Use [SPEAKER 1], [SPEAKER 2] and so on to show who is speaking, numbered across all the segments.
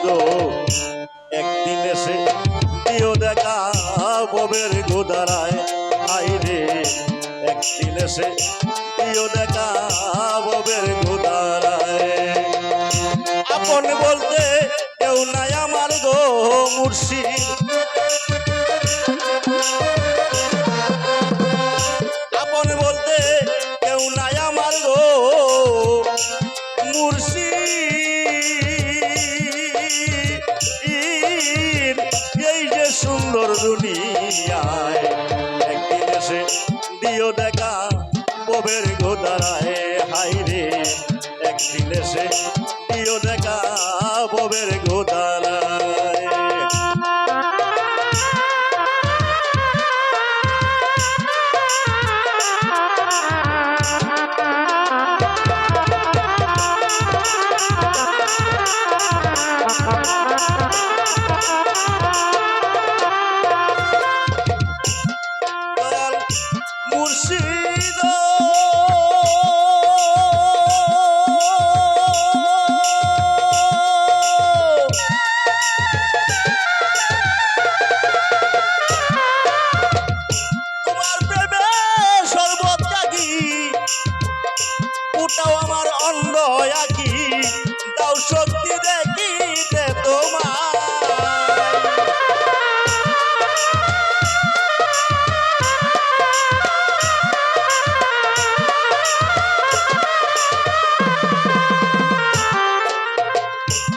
[SPEAKER 1] গো একদিন এসে দিও দেখা ববের গোদারায় আইরে একদিন এসে দিও দেখা ববের গোদারায় আপন বলতে কেউ নাই আমার গো মুর্শিদ আপন বলতে কেউ নাই আমার গো মুর্শিদ এই যে সুন্দর দুনিয়ায় একদিন এসে দিও দেখা ববের গোদারায় হাইরে একদিন এসে দিও দেখা ববের গোদারায় মুর্শিদ তোমার প্রেমে সর্বত জাগি ওটাও আমার অন্ধ আঁকি দাও শক্তি দেখিতে তোমার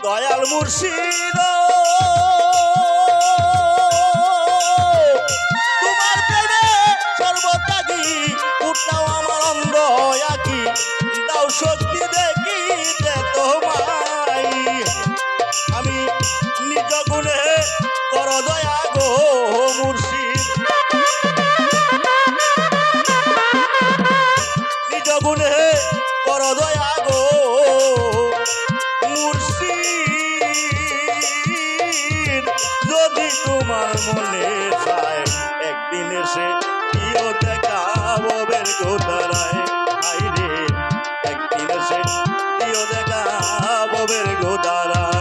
[SPEAKER 1] দয়াল মুর্শিদ তোমার প্রেমে সর্বত্যাগী উঠাও আমার অন্ধ আঁকি দাও শক্তি দেখিতে তোমায় আমি নিজ গুণে কর দয়া গো মুর্শিদ নিজ গুণে কর দয়া গো মুর্শিদ যদি তোমার মনে চায় একদিন এসে দিও দেখা ববের গোদারায় আইরে একদিন এসে দিও দেখা ববের গোদারায়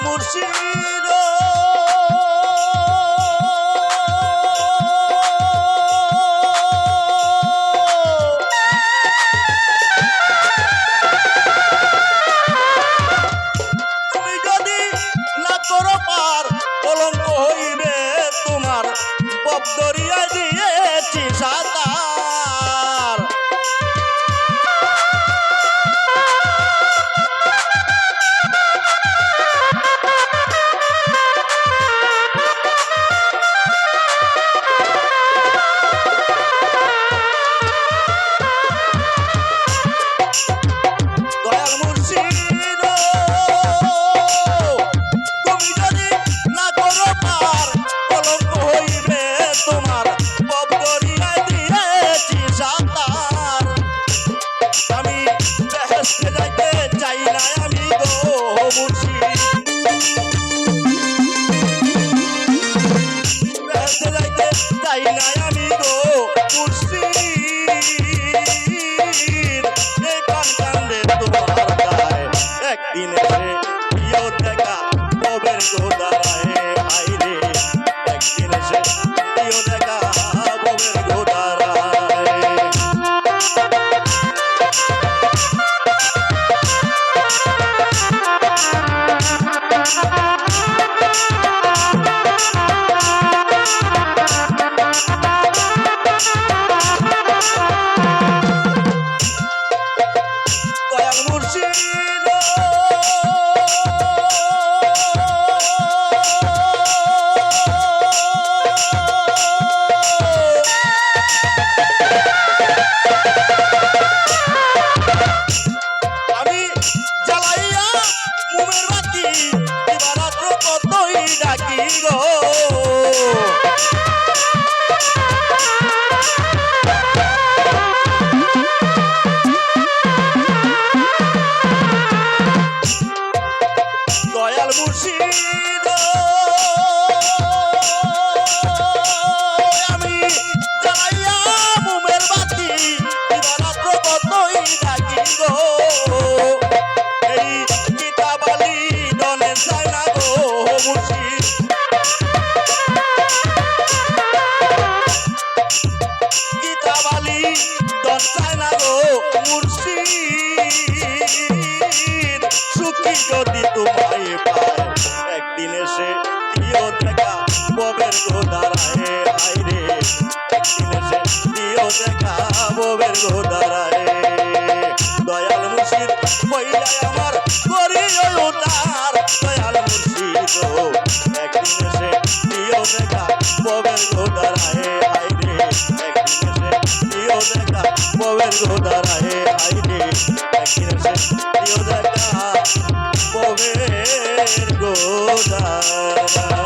[SPEAKER 1] মুর্শিদ তুমি যদি না করো পার কলঙ্ক হইবে তোমার বব দরিয়া দিয়েছি সাঁতার বালি দশটায় না গো মুর্শিদ সুখী যদি তোমায় পায় একদিন এসে দিও দেখা ববের গোদারায় হায় রে একদিন এসে দিও দেখা ববের গোদারায় দয়াল মুর্শিদ বইলা আমার করিও উদ্ধার দয়াল মুর্শিদ একদিন এসে দিও দেখা ববের গোদারায় হায় রে একদিন এসে দিও দেখা ববের গোদারায় হায় রে একদিন এসে দিও দেখা ববের গোদারায়